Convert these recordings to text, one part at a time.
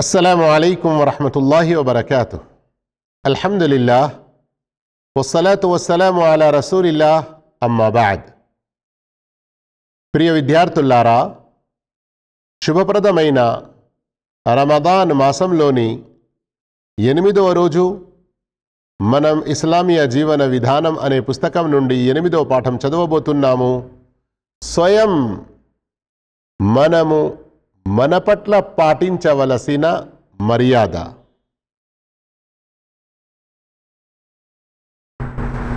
అస్సలాము అలైకుం వరహ్మతుల్లాహి వబరకాతుహ్. అల్హమ్దులిల్లాహ్ వస్సలాతు వస్సలాము అలా రసూలిల్లాహ్ అమ్మా బఅద్. ప్రియ విద్యార్థులారా, శుభప్రదమైన రమదాన్ మాసంలోని 8వ రోజు మనం ఇస్లామియా జీవన విధానం అనే పుస్తకం నుండి 8వ పాఠం చదవబోతున్నాము. స్వయం మనము మన పట్ల పాటించవలసిన మర్యాద.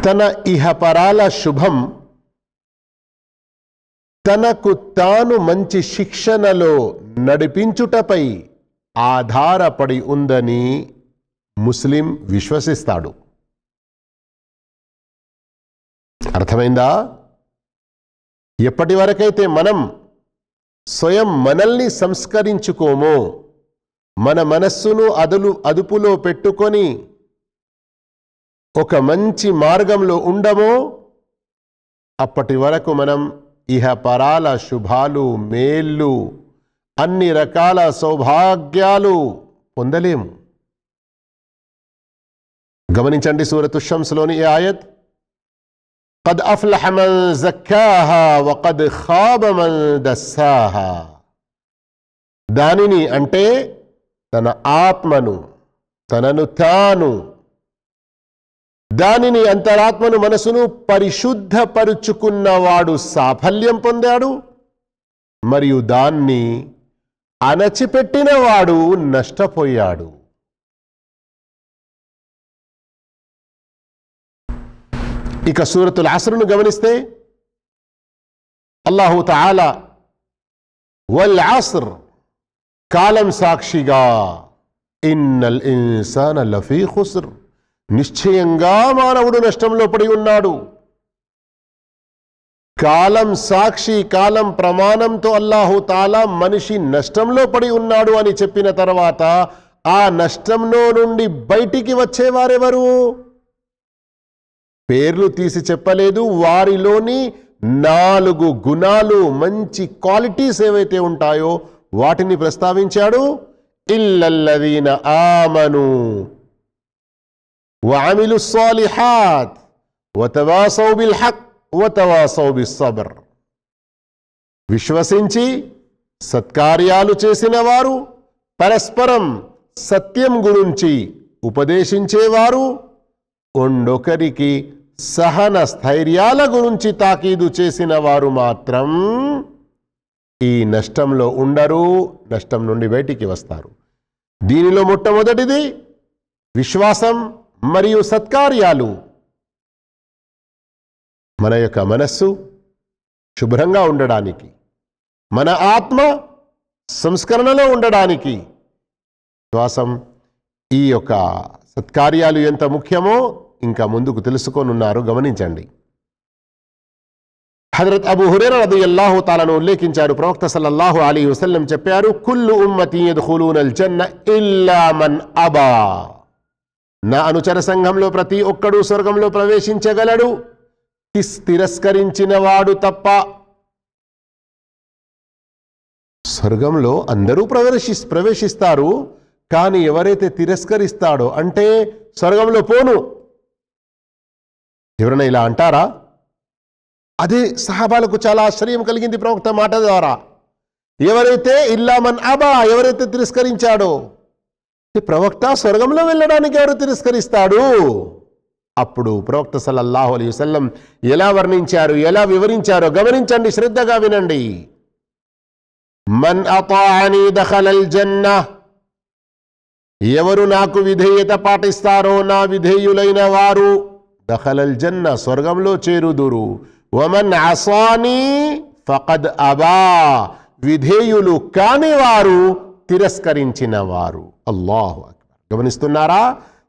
తన ఇహపరాల శుభం తనకు తాను మంచి శిక్షణలో నడిపించుటపై ఆధారపడి ఉందని ముస్లిం విశ్వసిస్తాడు. అర్థమైందా? ఎప్పటి వరకైతే మనం స్వయం మనల్ని సంస్కరించుకోమో, మన మనస్సును అదుపులో పెట్టుకొని ఒక మంచి మార్గంలో ఉండమో, అప్పటి వరకు మనం ఇహపరాల శుభాలు, మేళ్ళు, అన్ని రకాల సౌభాగ్యాలు పొందలేము. గమనించండి, సూరతు షమ్స్లోని ఈ ఆయత్, قد أفلح من زكاها وقد خاب من دساها. దానిని అంటే తన ఆత్మను, తనను తాను, దానిని అంతరాత్మను, మనసును పరిశుద్ధపరుచుకున్నవాడు సాఫల్యం పొందాడు, మరియు దాన్ని అణచిపెట్టినవాడు నష్టపోయాడు. ఇక సూరతుల్ అస్రును గమనిస్తే అల్లాహు తఆలా వల్ అస్ర్, కాలం సాక్షిగా, ఇన్నల్ ఇన్సాన లఫీ ఖుస్ర్, నిశ్చయంగా మానవుడు నష్టంలో పడి ఉన్నాడు. కాలం సాక్షి, కాలం ప్రమాణంతో అల్లాహు తఆలా మనిషి నష్టంలో పడి ఉన్నాడు అని చెప్పిన తర్వాత ఆ నష్టంలో నుండి బయటికి వచ్చేవారెవరు? పేర్లు తీసి చెప్పలేదు. వారిలోని 4 గుణాలు, మంచి క్వాలిటీస్ ఏవైతే ఉంటాయో వాటిని ప్రస్తావించాడు. ఇల్లల్లదీన ఆమను వఅమిలు స్సాలిహాత్ వతవాసౌ బిల్ హక్ వతవాసౌ బిస్ సబ్ర్. విశ్వసించి సత్కార్యాలు చేసిన వారు, పరస్పరం సత్యం గురించి ఉపదేశించేవారు, ఒండొకరికి సహన స్థైర్యాల గురించి తాకీదు చేసిన వారు మాత్రం ఈ నష్టంలో ఉండరు, నష్టం నుండి బయటికి వస్తారు. దీనిలో మొట్టమొదటిది విశ్వాసం మరియు సత్కార్యాలు. మన యొక్క మనస్సు శుభ్రంగా ఉండడానికి, మన ఆత్మ సంస్కరణలో ఉండడానికి విశ్వాసం, ఈ యొక్క సత్కార్యాలు ఎంత ముఖ్యమో ఇంకా ముందుకు తెలుసుకోనున్నారు. గమనించండి. హజరత్ అబూ హురైరా రదియల్లాహు తాలాను ఉల్లేఖించారు. ప్రవక్త సల్లల్లాహు అలైహి వసల్లం చెప్పారు, కుల్లు ఉమ్మతి యద్ఖులూనల్ జన్న ఇల్లా మన్ అబా. నా అనుచర సంఘంలో ప్రతి ఒక్కడు స్వర్గంలో ప్రవేశించగలడు, తిరస్కరించిన వాడు తప్ప. స్వర్గంలో అందరూ ప్రవేశిస్తారు, కానీ ఎవరైతే తిరస్కరిస్తాడో, అంటే స్వర్గంలో పోను, ఎవరైనా ఇలా అంటారా? అదే సహాబాలకు చాలా ఆశ్చర్యం కలిగింది ప్రవక్త మాట ద్వారా. ఎవరైతే ఇల్లా మన్ అబా, ఎవరైతే తిరస్కరించాడో, ప్రవక్త స్వర్గంలో వెళ్ళడానికి ఎవరు తిరస్కరిస్తాడు? అప్పుడు ప్రవక్త సల్లల్లాహు అలైహి వసల్లం ఎలా వర్ణించారు, ఎలా వివరించారో గమనించండి, శ్రద్ధగా వినండి. మన్ అతాఅనీ దఖలల్ జన్నహ్, ఎవరు నాకు విధేయత పాటిస్తారో, నా విధేయులైన వారు, దఖలల్ జన్న, స్వర్గంలో చేరుదురు. వమన్ అసానీ ఫఖద్ అబా, విధేయులు కాని వారు, తిరస్కరించిన వారు. అల్లాహు అక్బర్. గమనిస్తున్నారా?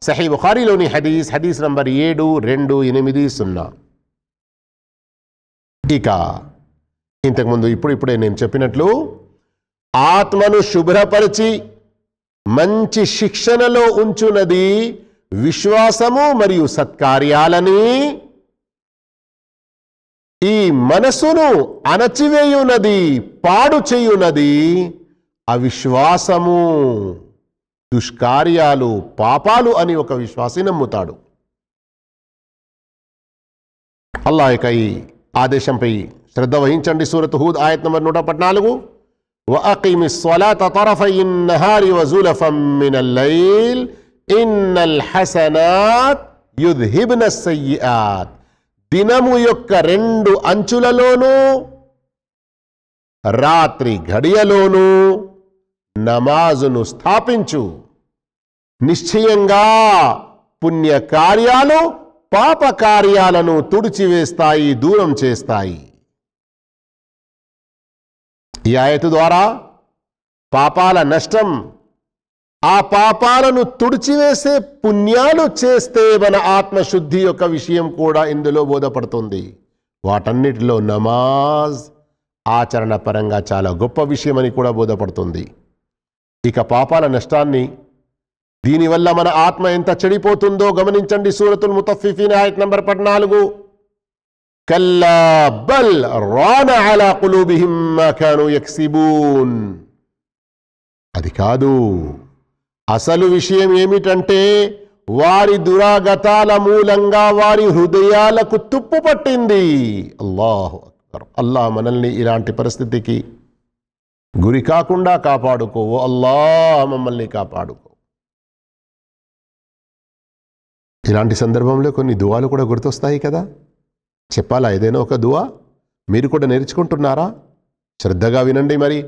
సహీ బుఖారీలోని హదీస్ నంబర్ 7280. ఇక ఇంతకుముందు ఇప్పుడే నేను చెప్పినట్లు ఆత్మను శుభ్రపరిచి మంచి శిక్షణలో ఉంచునది విశ్వాసము మరియు సత్కార్యాలని, ఈ మనసును అణచివేయునది, పాడు చేయునది అవిశ్వాసము దుష్కార్యాలు పాపాలు అని ఒక విశ్వాసి నమ్ముతాడు. అల్లాహ్ యొక్క ఈ ఆదేశంపై శ్రద్ధ వహించండి. సూరత్ హూద్ ఆయత్ నంబర్ 114. వఅకిమిస్ స్సలాత తరఫయిన్ నహారి వజులఫం మినల్ లైల్ ఇన్నల్ హసనాత్ యుద్హిబ్నస్ సయ్యిఆత్. దినము యొక్క 2 అంచులలోనూ రాత్రి ఘడియలోనూ నమాజును స్థాపించు. నిశ్చయంగా పుణ్యకార్యాలు పాప కార్యాలను తుడిచివేస్తాయి, దూరం చేస్తాయి. ఈ ఆయతు ద్వారా పాపాల నష్టం, ఆ పాపాలను తుడిచివేసే పుణ్యాలు చేస్తే మన ఆత్మశుద్ధి యొక్క విషయం కూడా ఇందులో బోధపడుతుంది. వాటన్నిటిలో నమాజ్ ఆచరణ పరంగా చాలా గొప్ప విషయమని కూడా బోధపడుతుంది. ఇక పాపాల నష్టాన్ని, దీనివల్ల మన ఆత్మ ఎంత చెడిపోతుందో గమనించండి. సూరతుల్ ముతఫిఫీన్ ఆయత్ నంబర్ 14. కల్లా బల్ రాన అలా కులూబిహిం మా కానూ యక్సిబూన్. అది కాదు, అసలు విషయం ఏమిటంటే వారి దురాగతాల మూలంగా వారి హృదయాలకు తుప్పు పట్టింది. అల్లాహు అక్బర్. అల్లాహ్ మనల్ని ఇలాంటి పరిస్థితికి గురి కాకుండా కాపాడుకో. అల్లాహ్ మమ్మల్ని కాపాడుకో. ఇలాంటి సందర్భంలో కొన్ని దువాలు కూడా గుర్తొస్తాయి కదా. చెప్పాలా ఏదైనా ఒక దువా? మీరు కూడా నేర్చుకుంటున్నారా? శ్రద్ధగా వినండి మరి.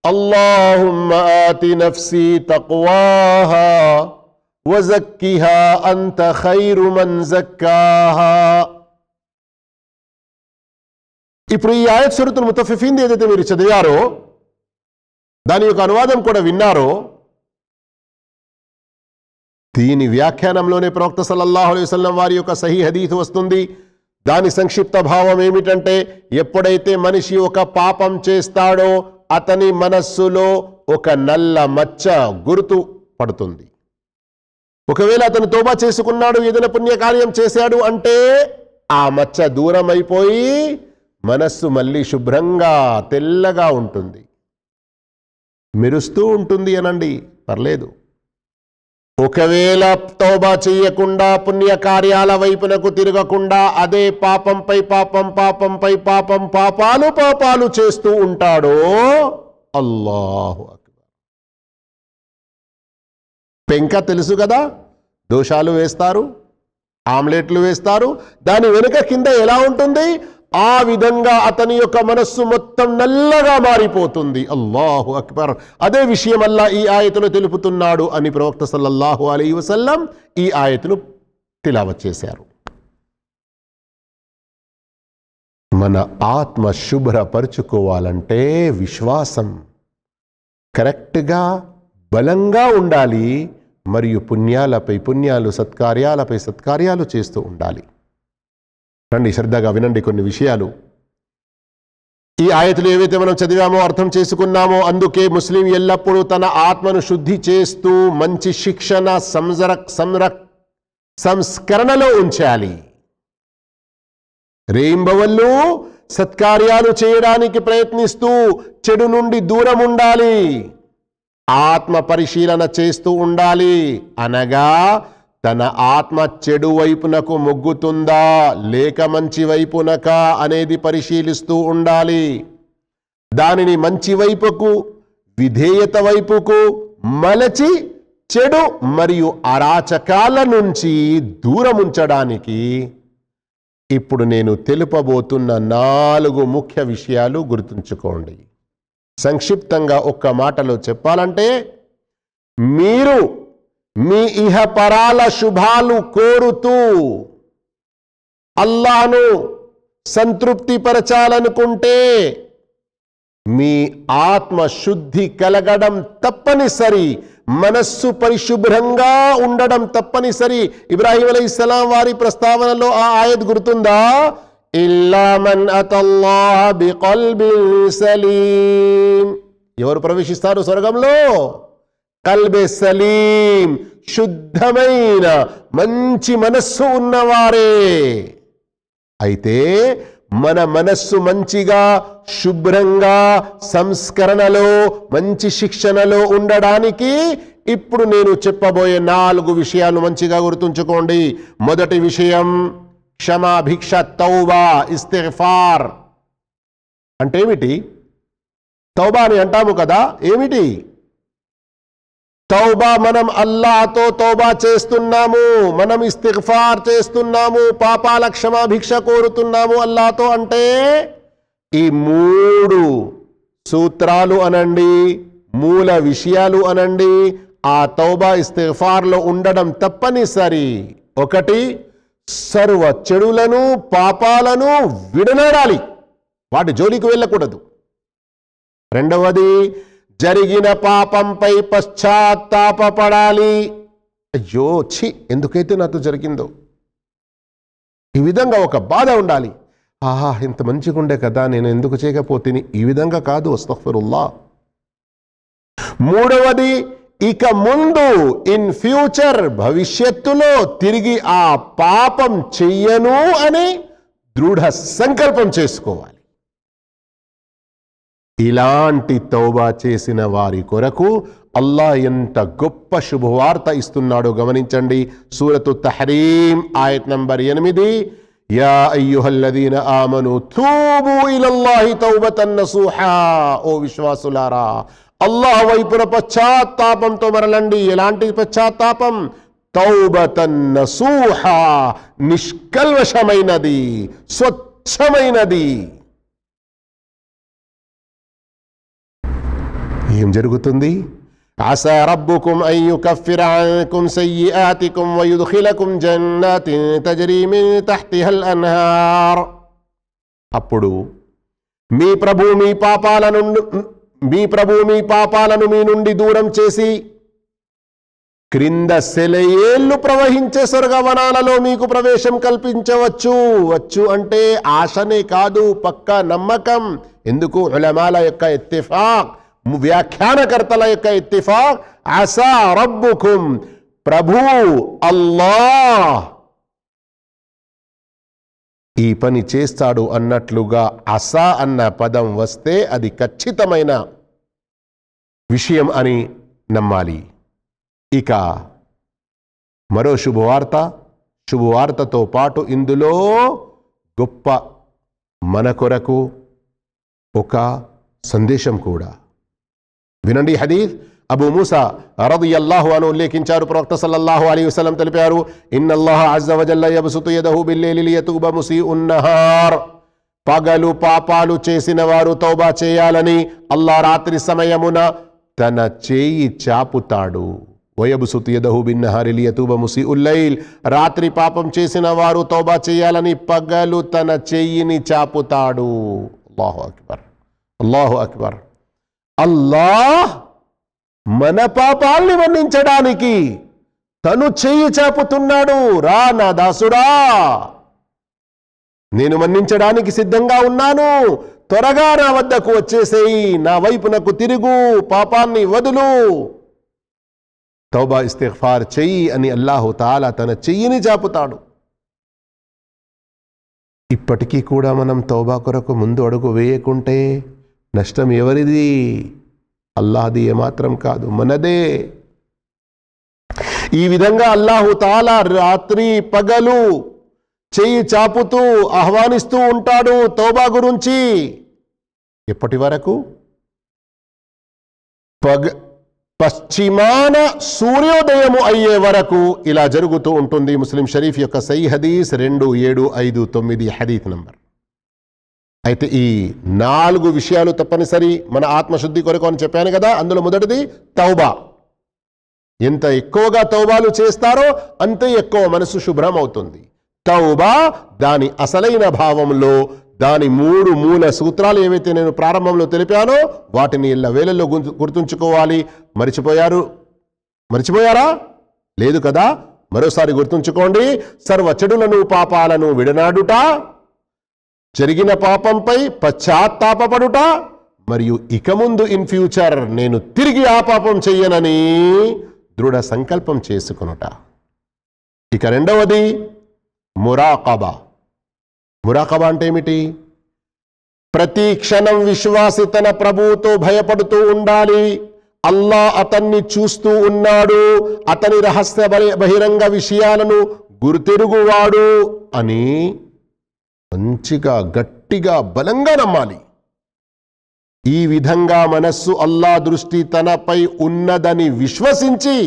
అల్లాహుమ్మ ఆతి నఫ్సీ తక్వాహా వజక్కిహా అంత ఖైరు మన్ జక్కాహా. ఇప్పుడు ఈ ఆయత్ సూరతుల్ ముతఫిఫీన్ ఏదైతే మీరు చదివారో, దాని యొక్క అనువాదం కూడా విన్నారో, దీని వ్యాఖ్యానంలోనే ప్రవక్త సల్లల్లాహు అలైహి వసల్లం వారి యొక్క సహీ హదీత్ వస్తుంది. దాని సంక్షిప్త భావం ఏమిటంటే, ఎప్పుడైతే మనిషి ఒక పాపం చేస్తాడో అతని మనస్సులో ఒక నల్ల మచ్చ గుర్తు పడుతుంది. ఒకవేళ అతను తోబా చేసుకున్నాడు, ఏదైనా పుణ్యకార్యం చేశాడు అంటే ఆ మచ్చ దూరం అయిపోయి మనస్సు మళ్ళీ శుభ్రంగా తెల్లగా ఉంటుంది, మెరుస్తూ ఉంటుంది అనండి, పర్లేదు. ఒకవేళ తౌబా చెయ్యకుండా పుణ్యకార్యాల వైపునకు తిరగకుండా అదే పాపంపై పాపం, పాపంపై పాపం, పాపాలు పాపాలు చేస్తూ ఉంటాడో, అల్లాహు అక్బర్. పెంక తెలుసు కదా, దోషాలు వేస్తారు, ఆమ్లెట్లు వేస్తారు, దాని వెనుక కింద ఎలా ఉంటుంది, ఆ విధంగా అతని యొక్క మనస్సు మొత్తం నల్లగా మారిపోతుంది. అల్లాహు అక్బర్. అదే విషయం అల్లాహ్ ఈ ఆయతును తెలుపుతున్నాడు అని ప్రవక్త సల్లల్లాహు అలైహి వసల్లం ఈ ఆయతును తిలావత్ చేశారు. మన ఆత్మ శుభ్రపరుచుకోవాలంటే విశ్వాసం కరెక్ట్గా బలంగా ఉండాలి, మరియు పుణ్యాలపై పుణ్యాలు, సత్కార్యాలపై సత్కార్యాలు చేస్తూ ఉండాలి. రండి శ్రద్ధగా వినండి కొన్ని విషయాలు. ఈ ఆయతులు ఏవైతే మనం చదివామో, అర్థం చేసుకున్నామో, అందుకే ముస్లిం ఎల్లప్పుడూ తన ఆత్మను శుద్ధి చేస్తూ మంచి శిక్షణ, సంస్కరణలో ఉంచాలి. రేయింబవళ్ళు సత్కార్యాలు చేయడానికి ప్రయత్నిస్తూ చెడు నుండి దూరం ఉండాలి, ఆత్మ పరిశీలన చేస్తూ ఉండాలి. అనగా తన ఆత్మ చెడు వైపునకు మొగ్గుతుందా లేక మంచి వైపునక అనేది పరిశీలిస్తూ ఉండాలి. దానిని మంచి వైపుకు, విధేయత వైపుకు మలచి చెడు మరియు అరాచకాల నుంచి దూరం ఉంచడానికి ఇప్పుడు నేను తెలుపబోతున్న 4 ముఖ్య విషయాలు గుర్తుంచుకోండి. సంక్షిప్తంగా ఒక్క మాటలో చెప్పాలంటే, మీరు మీ ఇహపరాల శుభాలు కోరుతూ అల్లాహ్ను సంతృప్తిపరచాలనుకుంటే మీ ఆత్మ శుద్ధి కలగడం తప్పనిసరి, మనస్సు పరిశుభ్రంగా ఉండడం తప్పనిసరి. ఇబ్రాహీం అలైహిస్సలాం వారి ప్రస్తావనలో ఆ ఆయత్ గుర్తుందా? ఇల్లా మన్ అతల్లాహ బికల్బిన్ సలీం. ఎవరు ప్రవేశిస్తారు స్వర్గంలో? కల్బె సలీం, శుద్ధమైన మంచి మనస్సు ఉన్నవారే. అయితే మన మనస్సు మంచిగా, శుభ్రంగా, సంస్కరణలో, మంచి శిక్షణలో ఉండడానికి ఇప్పుడు నేను చెప్పబోయే 4 విషయాలు మంచిగా గుర్తుంచుకోండి. మొదటి విషయం క్షమాభిక్ష, తౌబా, ఇస్తిగ్ఫార్. అంటే ఏమిటి? తౌబా అని అంటాము కదా, ఏమిటి తౌబా? మనం అల్లాహ్తో తౌబా చేస్తున్నాము, మనం ఇస్తిగ్ఫార్ చేస్తున్నాము, పాపాల క్షమాభిక్ష కోరుతున్నాము అల్లాహ్తో. అంటే ఈ 3 సూత్రాలు అనండి, మూల విషయాలు అనండి, ఆ తౌబా ఇస్తిగ్ఫార్లో ఉండడం తప్పనిసరి. ఒకటి, సర్వ చెడులను పాపాలను విడనాడాలి, వాటి జోలికి వెళ్ళకూడదు. రెండవది, జరిగిన పాపంపై పశ్చాత్తాపపడాలి. అయ్యో ఛీ, ఎందుకైతే నాతో జరిగిందో, ఈ విధంగా ఒక బాధ ఉండాలి. ఆహా, ఇంత మంచిగా ఉండే కదా, నేను ఎందుకు చేయకపోతే, ఈ విధంగా కాదు, అస్తగ్ఫిరుల్లాహ్. మూడవది, ఇక ముందు ఇన్ ఫ్యూచర్, భవిష్యత్తులో తిరిగి ఆ పాపం చెయ్యను అని దృఢ సంకల్పం చేసుకోవాలి. ఇలాంటి తౌబా చేసిన వారి కొరకు అల్లాహ్ ఎంత గొప్ప శుభవార్త ఇస్తున్నాడో గమనించండి. సూరతు తహరీమ్ ఆయత్ నంబర్ 8, యా అయ్యుహల్లదీన ఆమను తూబు ఇలల్లాహి తౌబతన్ నసూహా. ఓ విశ్వాసులారా, అల్లాహ్ వైపున పశ్చాత్తాపంతో మరలండి. ఎలాంటి పశ్చాత్తాపం? తౌబతన్ నసూహా, నిష్కల్మషమైనది, స్వచ్ఛమైనది. ఏం జరుగుతుంది? అసా రబ్బుకుం అన్ యుకఫిర అన్కుం సయ్యిఆతికుం వయుద్ఖిలకుం జన్నాతిన్ తజ్రీ మిన్ తహ్తిహల్ అన్హార్. అప్పుడు మీ ప్రభు మీ పాపాలను మీ నుండి దూరం చేసి క్రింద సెలయేళ్లు ప్రవహించే స్వర్గవనాలలో మీకు ప్రవేశం కల్పించవచ్చు. అంటే ఆశనే కాదు, పక్కా నమ్మకం. ఎందుకు? ఉలమాల యొక్క ఇత్తిఫాక్, వ్యాఖ్యానకర్తల యొక్క ఇత్తిఫాక్. అసా రబ్బుకుం, ప్రభు అల్లాహ్ ఈ పని చేస్తాడు అన్నట్లుగా అసా అన్న పదం వస్తే అది ఖచ్చితమైన విషయం అని నమ్మాలి. ఇక మరో శుభవార్తతో పాటు ఇందులో గొప్ప మన కొరకు ఒక సందేశం కూడా. వినండి హదీస్. అబూ మూసా రదియల్లాహు అన్హు ఉల్లేఖించారు, ప్రవక్త సల్లల్లాహు అలైహి వసల్లం తెలిపారు, ఇన్నల్లాహ అజ్జ వజల్ల యబ్సుతు యదహు బిల్లైలి లియతూబ ముసీఉన్ నహార్. పగలు పాపాలు చేసిన వారు తౌబా చేయాలని అల్లాహ్ రాత్రి సమయమున తన చేయి చాపుతాడు. వయబ్సుతు యదహు బిన్నహారి లియతూబ ముసీఉల్ లైల్. రాత్రి పాపం చేసిన వారు తౌబా చేయాలని పగలు తన చెయ్యిని చాపుతాడు. అల్లాహు అక్బర్, అల్లాహు అక్బర్. అల్లాహ్ మన పాపాల్ని మన్నించడానికి తను చెయ్యి చాపుతున్నాడు. రా నా దాసుడా, నేను మన్నించడానికి సిద్ధంగా ఉన్నాను, త్వరగా నా వద్దకు వచ్చేసేయి, నా వైపునకు తిరుగు, పాపాన్ని వదులు, తౌబా ఇస్తిగ్ఫార్ చెయ్యి అని అల్లాహు తాలా తన చెయ్యిని చాపుతాడు. ఇప్పటికీ కూడా మనం తౌబా కొరకు ముందు అడుగు వేయకుంటే నష్టం ఎవరిది? అల్లాహది ఏమాత్రం కాదు, మనదే. ఈ విధంగా అల్లాహు తాలా రాత్రి పగలు చెయ్యి చాపుతూ ఆహ్వానిస్తూ ఉంటాడు తౌబా గురించి. ఎప్పటి వరకు? పశ్చిమాన సూర్యోదయము అయ్యే వరకు ఇలా జరుగుతూ ఉంటుంది. ముస్లిం షరీఫ్ యొక్క సహీహ్ హదీస్ 2759 హదీస్ నంబర్. అయితే ఈ 4 విషయాలు తప్పనిసరి మన ఆత్మశుద్ధి కొరకు అని చెప్పాను కదా. అందులో మొదటిది తౌబా. ఎంత ఎక్కువగా తౌబాలు చేస్తారో అంతే ఎక్కువ మనసు శుభ్రం అవుతుంది. తౌబా దాని అసలైన భావంలో దాని 3 మూల సూత్రాలు ఏవైతే నేను ప్రారంభంలో తెలిపానో వాటిని ఎల్లవేళల్లో గుర్తుంచుకోవాలి. మర్చిపోయారా? లేదు కదా. మరోసారి గుర్తుంచుకోండి. సర్వ చెడులను పాపాలను విడనాడుట, జరిగిన పాపంపై పశ్చాత్తాపపడుట, మరియు ఇక ముందు ఇన్ ఫ్యూచర్ నేను తిరిగి ఆ పాపం చెయ్యనని దృఢ సంకల్పం చేసుకొనుట. ఇక రెండవది మురాకబా. మురాకబా అంటే ఏమిటి? ప్రతి క్షణం విశ్వాసి తన ప్రభువుతో భయపడుతూ ఉండాలి. అల్లా అతన్ని చూస్తూ ఉన్నాడు, అతని రహస్య బహిరంగ విషయాలను గుర్తెరుగువాడు అని మంచిగా గట్టిగా బలంగా నమ్మాలి. ఈ విధంగా మనస్సు అల్లా దృష్టి తనపై ఉన్నదని విశ్వసించి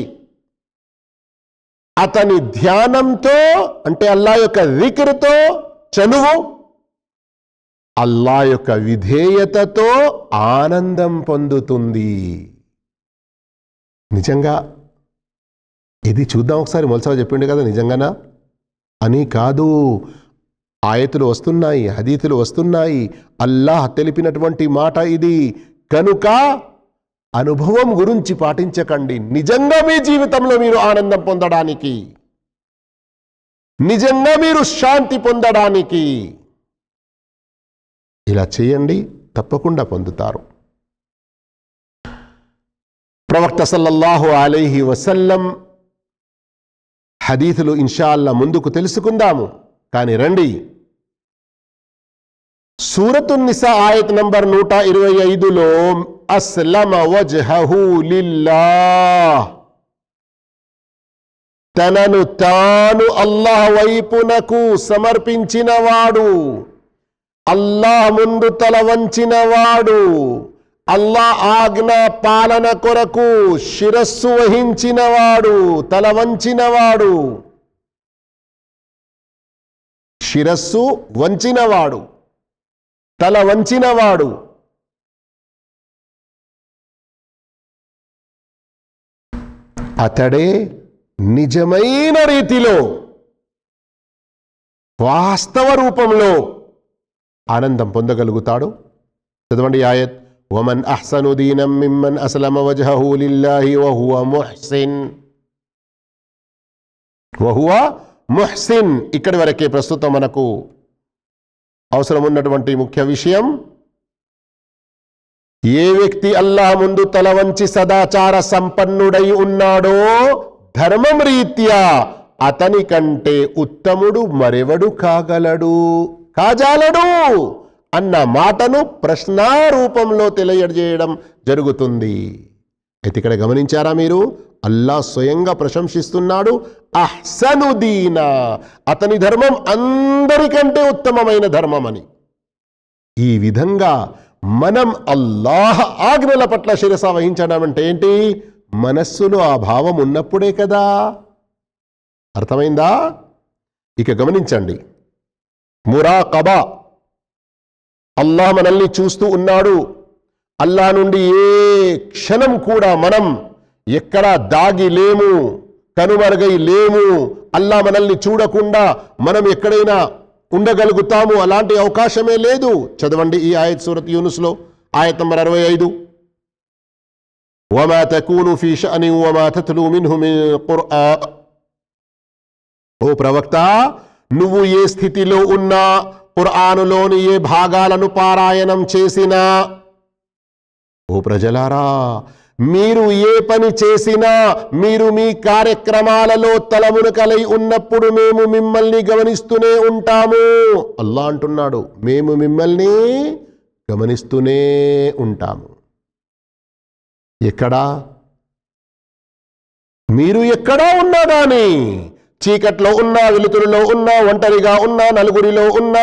అతని ధ్యానంతో అంటే అల్లా యొక్క జిక్ర్తో చనువు, అల్లా యొక్క విధేయతతో ఆనందం పొందుతుంది. నిజంగా ఇది చూద్దాం ఒకసారి, మొలసా చెప్పిండు కదా నిజంగానా అని కాదు. ఆయతులు వస్తున్నాయి, హదీతులు వస్తున్నాయి, అల్లాహ్ తెలిపినటువంటి మాట ఇది. కనుక అనుభవం గురించి పాటించకండి. నిజంగా మీ జీవితంలో మీరు ఆనందం పొందడానికి, నిజంగా మీరు శాంతి పొందడానికి ఇలా చేయండి, తప్పకుండా పొందుతారు. ప్రవక్త సల్లల్లాహు అలైహి వసల్లం హదీతులు ఇన్షాల్లా ముందుకు తెలుసుకుందాము. కానీ రండి, సూరతున్ నిసా ఆయత్ నంబర్ 125లో అస్లమ వజ్హహు లిల్లాహ్, తనను తాను అల్లాహ్ వైపునకు సమర్పించినవాడు, అల్లాహ్ ముందు తల వంచినవాడు, అల్లాహ్ ఆజ్ఞ పాలన కొరకు శిరస్సు వహించినవాడు, తల వంచినవాడు, శిరస్సు వంచినవాడు, తల వంచినవాడు. అతడే నిజమైన రీతిలో వాస్తవ రూపంలో ఆనందం పొందగలుగుతాడు. చదవండి ఆయత్, వమన్ అహ్సను దీనం మిమ్మన్ అస్లమ వజ్హహు లిల్లాహి వహువ ముహ్సిన్. వహువ ముహ్సిన్ ఇక్కడి వరకే ప్రస్తుతం మనకు అవసరం ఉన్నటువంటి ముఖ్య విషయం. ఏ వ్యక్తి అల్లాహ్ ముందు తల వంచి సదాచార సంపన్నుడై ఉన్నాడో ధర్మం రీత్యా అతని కంటే ఉత్తముడు మరెవడు కాజాలడు అన్న మాటను ప్రశ్నారూపంలో తెలియజేయడం జరుగుతుంది. అయితే ఇక్కడ గమనించారా మీరు, అల్లాహ్ స్వయంగా ప్రశంసిస్తున్నాడు అహ్సను దీనా, అతని ధర్మం అందరికంటే ఉత్తమమైన ధర్మం అని. ఈ విధంగా మనం అల్లాహ్ ఆజ్ఞల పట్ల శిరస వహించడం అంటే ఏంటి? మనస్సులో ఆ భావం ఉన్నప్పుడే కదా. అర్థమైందా? ఇక గమనించండి, మురాకబా, అల్లాహ్ మనల్ని చూస్తూ ఉన్నాడు. అల్లాహ్ నుండి ఏ క్షణం కూడా మనం ఎక్కడా దాగి లేము, కనుమరుగై లేము. అల్లాహ్ మనల్ని చూడకుండా మనం ఎక్కడైనా ఉండగలుగుతాము, అలాంటి అవకాశమే లేదు. చదవండి ఈ ఆయత్ సూరత్ యూనుస్లో ఆయత్ నంబర్ 65, వమా తకూను ఫీ షఅనిన్ వమా తత్లూ మిన్హు మిన్ ఖుర్ఆన్. ఓ ప్రవక్త, నువ్వు ఏ స్థితిలో ఉన్నా, ఖుర్ఆనులోని ఏ భాగాలను పారాయణం చేసినా, ఓ ప్రజలారా, మీరు ఏ పని చేసినా, మీరు మీ కార్యక్రమాలలో తలమునకలై ఉన్నప్పుడు మేము మిమ్మల్ని గమనిస్తూనే ఉంటాము. అల్లాహ్ అంటున్నాడు, మేము మిమ్మల్ని గమనిస్తూనే ఉంటాము. ఎక్కడా? మీరు ఎక్కడా ఉన్నా గాని, చీకట్లో ఉన్నా, వెలుతురులో ఉన్నా, ఒంటరిగా ఉన్నా, నలుగురిలో ఉన్నా,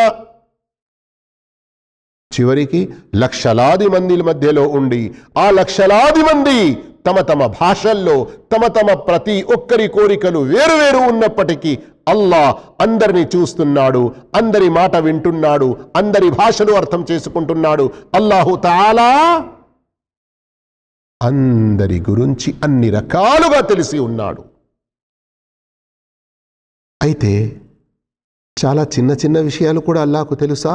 చివరికి లక్షలాది మంది మధ్యలో ఉండి ఆ లక్షలాది మంది తమ తమ భాషల్లో తమ తమ ప్రతి ఒక్కరి కోరికలు వేరువేరు ఉన్నప్పటికీ అల్లాహ్ అందరినీ చూస్తున్నాడు, అందరి మాట వింటున్నాడు, అందరి భాషలు అర్థం చేసుకుంటున్నాడు. అల్లాహు తఆలా అందరి గురించి అన్ని రకాలుగా తెలిసి ఉన్నాడు. అయితే చాలా చిన్న చిన్న విషయాలు కూడా అల్లాహ్కు తెలుసా?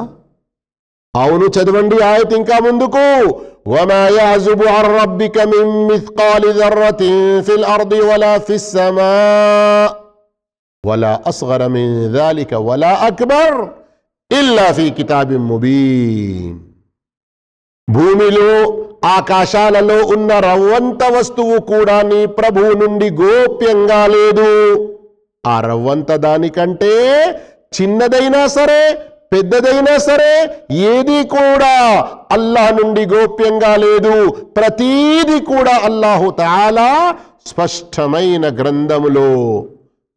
అవును, చదవండి ఆయత్ ఇంకా ముందుకు, వమా యఅజుబు అన్ రబ్బిక మిన్ మిస్కాలి దర్రతిన్ ఫిల్ అర్ది వలా ఫిస్ సమా వలా అస్గర మిన్ జాలిక వలా అక్బర్ ఇల్లా ఫీ కితాబిన్ ముబీన్. భూమిలో ఆకాశాలలో ఉన్న రవ్వంత వస్తువు కూడా నీ ప్రభువు నుండి గోప్యంగా లేదు. ఆ రవ్వంత దానికంటే చిన్నదైనా సరే, పెద్దదైనా సరే ఏది కూడా అల్లాహ్ నుండి గోప్యంగా లేదు. ప్రతీది కూడా అల్లాహు తఆలా స్పష్టమైన గ్రంథములో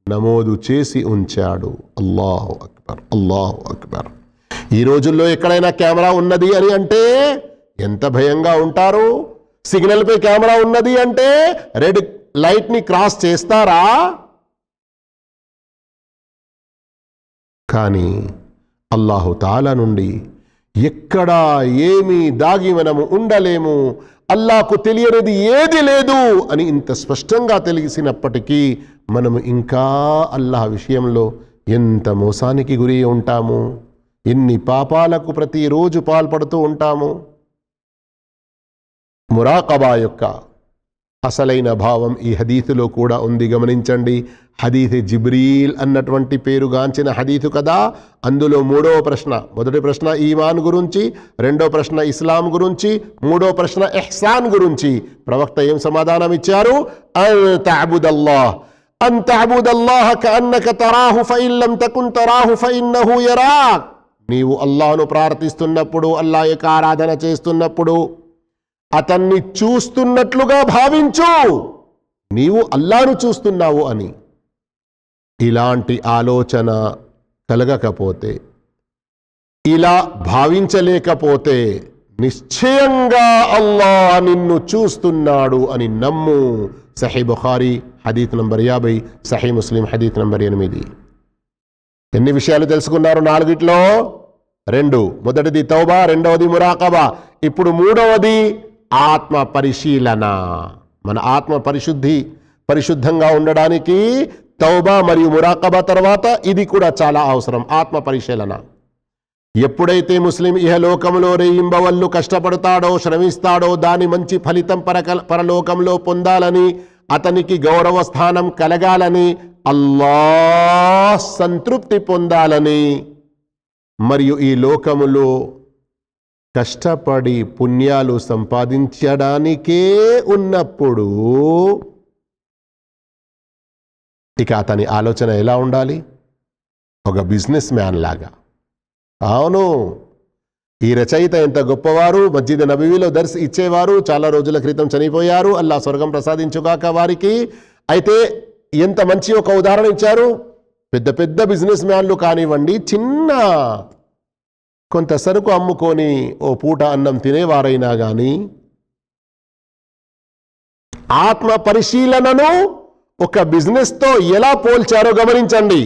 నమోదు చేసి ఉంచాడు. అల్లాహు అక్బర్, అల్లాహు అక్బర్. ఈ రోజుల్లో ఎక్కడైనా కెమెరా ఉన్నది అని అంటే ఎంత భయంగా ఉంటారు. సిగ్నల్ పై కెమెరా ఉన్నది అంటే రెడ్ లైట్ ని క్రాస్ చేస్తారా? కానీ అల్లాహు తాలా నుండి ఎక్కడా ఏమీ దాగి మనము ఉండలేము. అల్లాహకు తెలియనిది ఏది లేదు అని ఇంత స్పష్టంగా తెలిసినప్పటికీ మనము ఇంకా అల్లాహ్ విషయంలో ఎంత మోసానికి గురి ఉంటాము, ఎన్ని పాపాలకు ప్రతిరోజు పాల్పడుతూ ఉంటాము. మురాకబా యొక్క అసలైన భావం ఈ హదీసులో కూడా ఉంది, గమనించండి. హదీసే జిబ్రీల్ అన్నటువంటి పేరుగాంచిన హదీసు కదా. అందులో మూడవ ప్రశ్న, మొదటి ప్రశ్న ఈమాన్ గురించి, రెండో ప్రశ్న ఇస్లాం గురించి, మూడో ప్రశ్న ఇహ్సాన్ గురించి. ప్రవక్త ఏం సమాధానం ఇచ్చారు? అన్ తఅబుదల్లాహ్ అన్ తఅబుదల్లాహ కఅన్నక తరాహు ఫఇన్ లమ్ తకున్ తరాహు ఫఇన్నహు యరాక్. నీవు అల్లాహ్ను ప్రార్థిస్తున్నప్పుడు, అల్లాహ్ యొక్క ఆరాధన చేస్తున్నప్పుడు అతన్ని చూస్తున్నట్లుగా భావించు, నీవు అల్లాహ్ను చూస్తున్నావు అని. ఇలాంటి ఆలోచన కలగకపోతే, ఇలా భావించలేకపోతే నిశ్చయంగా అల్లాహ్ నిన్ను చూస్తున్నాడు అని నమ్ము. సహీ బుఖారీ హదీత్ నంబర్ 50, సహీ ముస్లిం హదీత్ నంబర్ 8. ఎన్ని విషయాలు తెలుసుకున్నారు? 4ట్లో 2. మొదటిది తౌబా, రెండవది మురాకబా. ఇప్పుడు మూడవది ఆత్మ పరిశీలన. మన ఆత్మ పరిశుద్ధంగా ఉండడానికి తౌబా మరియు మురాకబా తర్వాత ఇది కూడా చాలా అవసరం, ఆత్మ పరిశీలన. ఎప్పుడైతే ముస్లిం ఇహలోకంలో రేయింబవళ్ళు కష్టపడతాడో, శ్రమిస్తాడో, దాని మంచి ఫలితం పరలోకంలో పొందాలని, అతనికి గౌరవ స్థానం కలగాలని, అల్లాహ్ సంతృప్తి పొందాలని, మరియు ఈ లోకములో కష్టపడి పుణ్యాలు సంపాదించడానికే ఉన్నప్పుడు ఇక అతని ఆలోచన ఎలా ఉండాలి? ఒక బిజినెస్ మ్యాన్ లాగా. అవును, ఈ రచయిత ఎంత గొప్పవారు, మస్జిద్ నబవీలో దర్స్ ఇచ్చేవారు, చాలా రోజుల క్రితం చనిపోయారు, అల్లాహ్ స్వర్గం ప్రసాదించుగాక వారికి. అయితే ఎంత మంచి ఒక ఉదాహరణ ఇచ్చారు. పెద్ద పెద్ద బిజినెస్ మ్యాన్లు కానివ్వండి, చిన్న కొంత సరుకు అమ్ముకొని ఓ పూట అన్నం తినేవారైనా కానీ ఆత్మ పరిశీలనను ఒక బిజినెస్తో ఎలా పోల్చారో గమనించండి.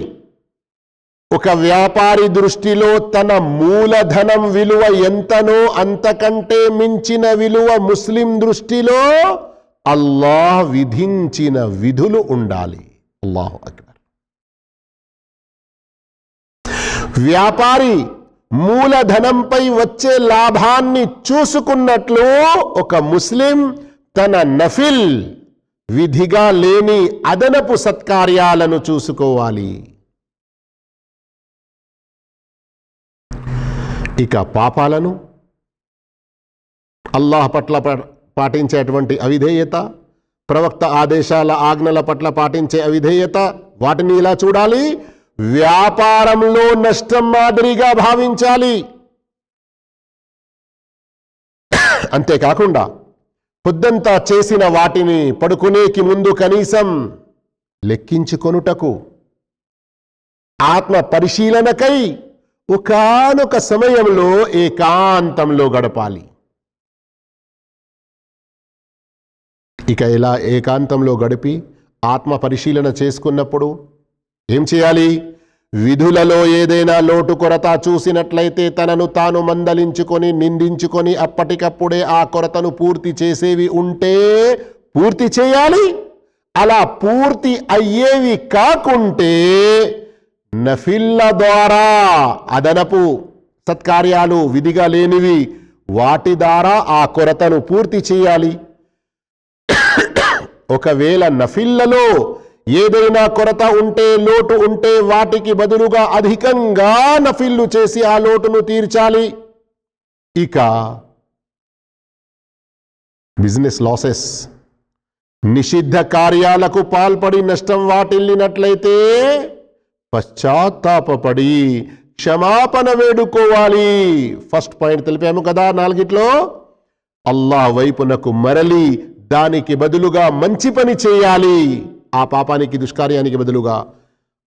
ఒక వ్యాపారి దృష్టిలో తన మూలధనం విలువ ఎంతనో అంతకంటే మించిన విలువ ముస్లిం దృష్టిలో అల్లాహ్ విధించిన విధులు ఉండాలి. అల్లాహు అక్బర్. వ్యాపారి మూలధనంపై వచ్చే లాభాన్ని చూసుకున్నట్లు ఒక ముస్లిం తన నఫిల్ విధిగా లేని అదనపు సత్కార్యాలను చూసుకోవాలి. ఇక పాపాలను, అల్లాహ్ పట్ల పాటించేటువంటి అవిధేయత, ప్రవక్త ఆదేశాల ఆజ్ఞల పట్ల పాటించే అవిధేయత, వాటిని ఇలా చూడాలి. వ్యాపారంలో నష్టం మాదిరిగా భావించాలి. అంతేకాకుండా పొద్దంతా చేసిన వాటిని పడుకునేకి ముందు కనీసం లెక్కించుకొనుటకు, ఆత్మ పరిశీలనకై ఒకానొక సమయంలో ఏకాంతంలో గడపాలి. ఇక ఇలా ఏకాంతంలో గడిపి ఆత్మ పరిశీలన చేసుకున్నప్పుడు ఏం చేయాలి? విధులలో ఏదైనా లోటు కొరత చూసినట్లయితే తనను తాను మందలించుకొని, నిందించుకొని అప్పటికప్పుడే ఆ కొరతను పూర్తి చేసేవి ఉంటే పూర్తి చేయాలి. అలా పూర్తి అయ్యేవి కాకుంటే నఫిల్ల ద్వారా అదనపు సత్కార్యాలు విధిగా లేనివి వాటి ద్వారా ఆ కొరతను పూర్తి చేయాలి. ఒకవేళ నఫిల్లలో ఏదైనా కొరత ఉంటే, లోటు ఉంటే వాటికి బదులుగా అధికంగా నఫిల్లు చేసి ఆ లోటును తీర్చాలి. ఇక బిజినెస్ లాసెస్, నిషిద్ధ కార్యాలకు పాల్పడి నష్టం వాటిల్లినట్లయితే పశ్చాత్తాపపడి క్షమాపణ వేడుకోవాలి. ఫస్ట్ పాయింట్ తెలిపాము కదా నాలుగిట్లో. అల్లాహ్ వైపునకు మరలి దానికి బదులుగా మంచి పని చేయాలి. ఆ పాపానికి దుష్కార్యానికి బదులుగా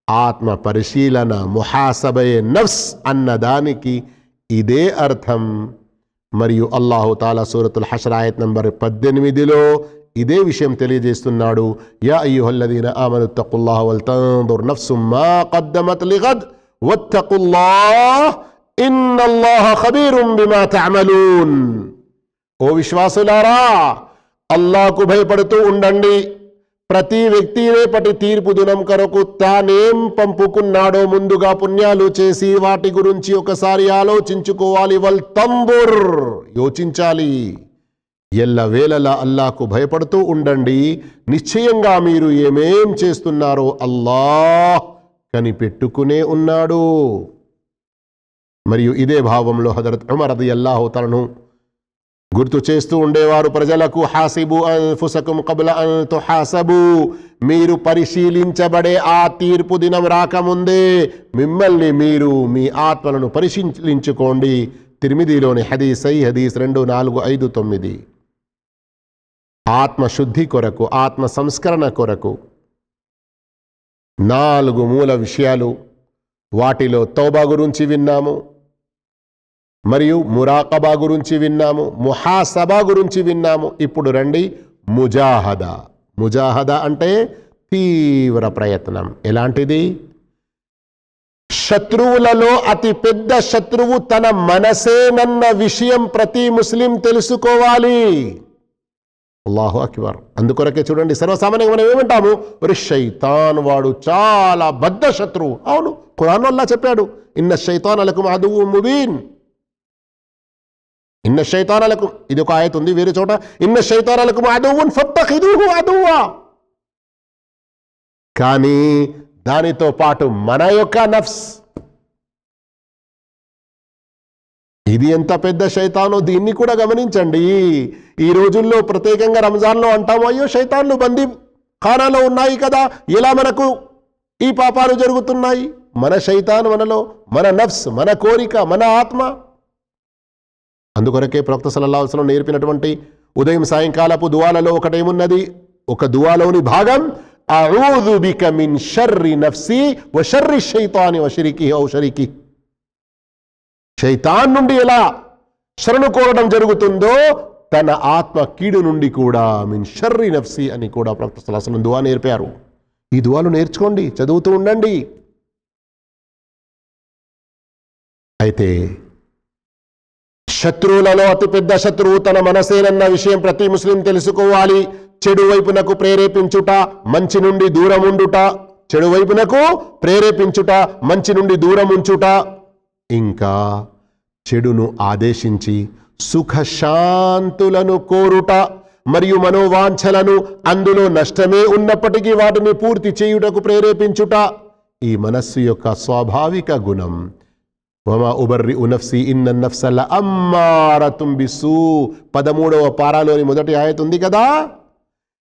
ఆత్మ పరిశీలన, ముహాసబయే నఫ్స్ అన్నదానికి ఇదే అర్థం. మరియు అల్లాహు తాలా సూరతుల్ హష్ర్ ఆయత్ నంబర్ 18లో ఇదే విషయం తెలియజేస్తున్నాడు. యా అయ్యుహల్లదీన ఆమను తక్కుల్లాహ వల్ తన్దుర్ నఫ్సుమ్ మా ఖద్దమత్ లిగద్ వత్తకుల్లాహ్ ఇన్నల్లాహ ఖబీరుం బిమా తఅమలూన్. ఓ విశ్వాసులారా, అల్లాహ్కు భయపడుతూ ఉండండి. ప్రతి వ్యక్తి రేపటి తీర్పు దినం కొరకు తానేం పంపుకున్నాడో ముందుగా పుణ్యాలు చేసి వాటి గురించి ఒకసారి ఆలోచించుకోవాలి. వల్ తందుర్, యోచించాలి. ఎల్లవేళలా అల్లాహ్కు భయపడుతూ ఉండండి. నిశ్చయంగా మీరు ఏమేం చేస్తున్నారో అల్లాహ్ కనిపెట్టుకునే ఉన్నాడు. మరియు ఇదే భావంలో హజరత్ ఉమర్ రదియల్లాహు తఆలాను గుర్తు చేస్తూ ఉండేవారు ప్రజలకు, హాసిబు అన్ఫుసకుం కబ్ల అన్ తుహాసబు, మీరు పరిశీలించబడే ఆ తీర్పు దినం రాకముందే మిమ్మల్ని మీరు మీ ఆత్మలను పరిశీలించుకోండి. తిర్మిదీలోని హదీస్, హదీస్ 2459. ఆత్మశుద్ధి కొరకు, ఆత్మ సంస్కరణ కొరకు 4 మూల విషయాలు. వాటిలో తౌబా గురించి విన్నాము, మరియు మురాకబా గురించి విన్నాము, ముహాసబా గురించి విన్నాము. ఇప్పుడు రండి ముజాహదా. ముజాహదా అంటే తీవ్ర ప్రయత్నం. ఎలాంటిది? శత్రువులలో అతి పెద్ద శత్రువు తన మనసేనన్న విషయం ప్రతి ముస్లిం తెలుసుకోవాలి. అల్లాహు అక్బర్. అందుకొరకే చూడండి, సర్వసామాన్యంగా మనం ఏమంటాము, శైతాన్ వాడు చాలా బద్ద శత్రువు. అవును, ఖురాన్ అల్లాహ్ చెప్పాడు, ఇన్న శైతాన లకుమ్ అదువ్వుం ముబీన్. ఇన్న శైతాన లకుమ్, ఇది ఒక ఆయత్ ఉంది వేరే చోట, ఇన్న శైతాన లకుమ్ అదువ్వున్ ఫత్తఖిదూహు అదువ్వా. కానీ దానితో పాటు మన యొక్క నఫ్స్, ఇది ఎంత పెద్ద శైతానో దీన్ని కూడా గమనించండి. ఈ రోజుల్లో ప్రత్యేకంగా రంజాన్లో అంటాము, అయ్యో శైతాన్లు బందీ ఖానాలో ఉన్నాయి కదా, ఎలా మనకు ఈ పాపాలు జరుగుతున్నాయి? మన శైతాన్ మనలో, మన నఫ్స్, మన కోరిక, మన ఆత్మ. అందుకొరకే ప్రవక్త సల్లల్లాహు అలైహి వసల్లం నేర్పినటువంటి ఉదయం సాయంకాలపు దువాలలో ఒకటేమున్నది? ఒక దువాలోని భాగం, అఊజు బిక మిన్ షర్రి నఫ్సి వ షర్రి షైతాని వ షరీకి ఔ షరీకి. శైతాన్ నుండి ఎలా శరణు కోరడం జరుగుతుందో తన ఆత్మ కీడు నుండి కూడా మిన్ షర్రి నఫ్సి అని కూడా ప్రవక్త సల్లల్లాహు అలైహి వసల్లం దువా నేర్పారు. ఈ దువాలు నేర్చుకోండి, చదువుతూ ఉండండి. అయితే శత్రువులలో అతిపెద్ద శత్రువు తన మనసేనన్న విషయం ప్రతి ముస్లిం తెలుసుకోవాలి. చెడు వైపునకు ప్రేరేపించుట, మంచి నుండి దూరం ఉండుట. చెడు వైపునకు ప్రేరేపించుట, మంచి నుండి దూరం ఉంచుట. ఇంకా చెడును ఆదేశించి సుఖశాంతులను కోరుట మరియు మనోవాంఛలను, అందులో నష్టమే ఉన్నప్పటికీ వాటిని పూర్తి చేయుటకు ప్రేరేపించుట. ఈ మనస్సు యొక్క స్వాభావిక గుణం. వమా ఉబర్రిఉ నఫ్సి ఇన్న నఫ్స లఅమ్మారతుం బిస్సూ. 13వ పారాలోని మొదటి ఆయత్ ఉంది కదా.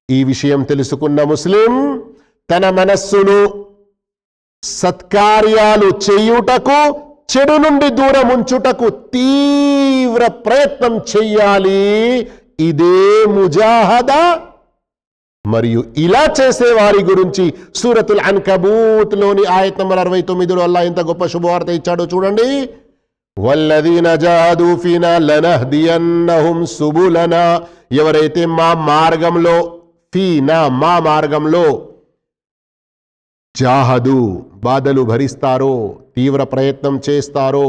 ఈ విషయం తెలుసుకున్న ముస్లిం తన మనస్సును సత్కార్యాలు చేయుటకు, చెడు నుండి దూరం ఉంచుటకు తీవ్ర ప్రయత్నం చెయ్యాలి. ఇదే ముజాహదా. మరియు ఇలా చేసే వారి గురించి సూరతుల్ అన్కబూత్ లోని ఆయత్ నంబర్ 69లో అల్లాహ్ ఎంత గొప్ప శుభవార్త ఇచ్చాడో చూడండి. వల్లదీన జాహదూ ఫీనా లనహ్దియన్నహుం సుబులనా. ఎవరైతే మా మార్గంలో, ఫీనా మా మార్గంలో, జాహదు బాధలు భరిస్తారో, తీవ్ర ప్రయత్నం చేస్తారో,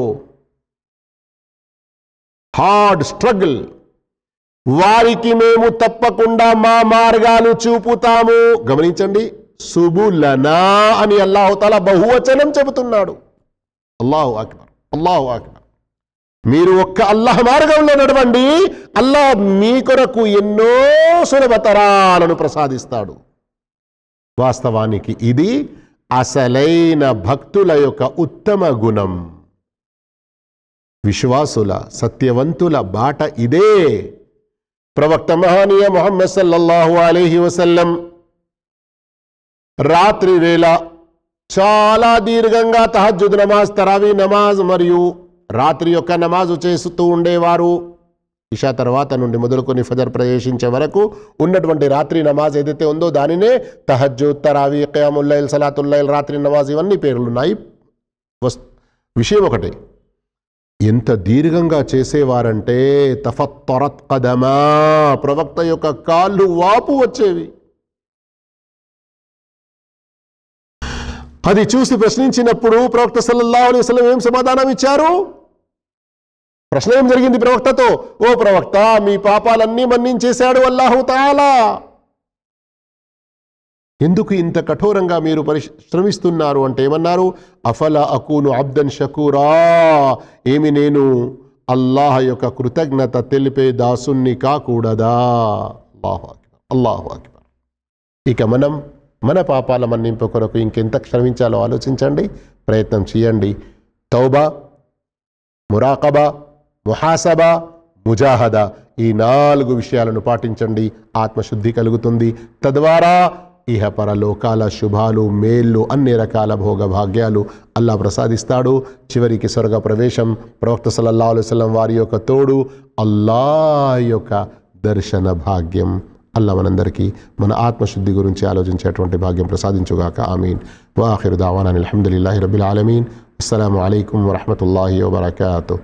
హార్డ్ స్ట్రగుల్, వారికి మేము తప్పకుండా మా మార్గాలు చూపుతాము. గమనించండి, సుబులనా అని అల్లాహు తఆలా బహువచనం చెబుతున్నాడు. అల్లాహు అక్బర్, అల్లాహు అక్బర్. మీరు ఒక్క అల్లాహ్ మార్గంలో నడవండి, అల్లాహ్ మీ కొరకు ఎన్నో సులభతరాలను ప్రసాదిస్తాడు. వాస్తవానికి ఇది అసలైన భక్తుల యొక్క ఉత్తమ గుణం. విశ్వాసుల, సత్యవంతుల బాట ఇదే. ప్రవక్త మహానీయ ముహమ్మద్ సల్లల్లాహు అలైహి వసల్లం రాత్రి వేళ చాలా దీర్ఘంగా తహజ్జుద్ నమాజ్, తరావీ నమాజ్ మరియు రాత్రి యొక్క నమాజు చేస్తూ ఉండేవారు. ఇషా తర్వాత నుండి మొదలుకొని ఫజర్ ప్రవేశించే వరకు ఉన్నటువంటి రాత్రి నమాజ్ ఏదైతే ఉందో దానినే తహజ్జుద్, తరావీ, ఖియాముల్ లైల్, సలాతుల్ లైల్, రాత్రి నమాజ్ ఇవన్నీ పేర్లున్నాయి. విషయం ఒకటి, ఎంత దీర్ఘంగా చేసేవారంటే తఫత్తరత్ ఖదమా, ప్రవక్త యొక్క కాళ్ళు వాపు వచ్చేవి. అది చూసి ప్రశ్నించినప్పుడు ప్రవక్త సల్లల్లాహు అలైహి వసల్లం ఏం సమాధానం ఇచ్చారు? ప్రశ్న ఏం జరిగింది ప్రవక్తతో? ఓ ప్రవక్త, మీ పాపాలన్నీ మన్నించేశాడు అల్లాహు తఆలా, ఎందుకు ఇంత కఠోరంగా మీరు పరిశ్రమిస్తున్నారు అంటే ఏమన్నారు? అఫలా అకూను అబ్దన్ షకూరా, ఏమి నేను అల్లాహ్ యొక్క కృతజ్ఞత తెలిపే దాసుని కాకూడదా? అల్లాహు అక్బర్, అల్లాహు అక్బర్. ఇక మనం మన పాపాల మన్నింపు కొరకు ఇంకెంత శ్రమించాలో ఆలోచించండి, ప్రయత్నం చేయండి. తౌబా, మురాకబా, ముహాసబా, ముజాహదా, ఈ 4 విషయాలను పాటించండి. ఆత్మశుద్ధి కలుగుతుంది. తద్వారా ఇహ పరలోకాల శుభాలు, మేళ్ళు, అన్ని రకాల భోగ భాగ్యాలు అల్లాహ్ ప్రసాదిస్తాడు. చివరికి స్వర్గ ప్రవేశం, ప్రవక్త సల్లల్లాహు అలైహి వసల్లం వారి యొక్క తోడు, అల్లాహ్ యొక్క దర్శన భాగ్యం. అల్లాహ్ మనందరికీ మన ఆత్మశుద్ధి గురించి ఆలోచించేటువంటి భాగ్యం ప్రసాదించుగాక. ఆమీన్. వఆఖిరు దావానా అల్హమ్దులిల్లాహి రబ్బిల్ ఆలమీన్. అస్సలాము అలైకుం వరహ్మతుల్లాహి వబరకాతుహు.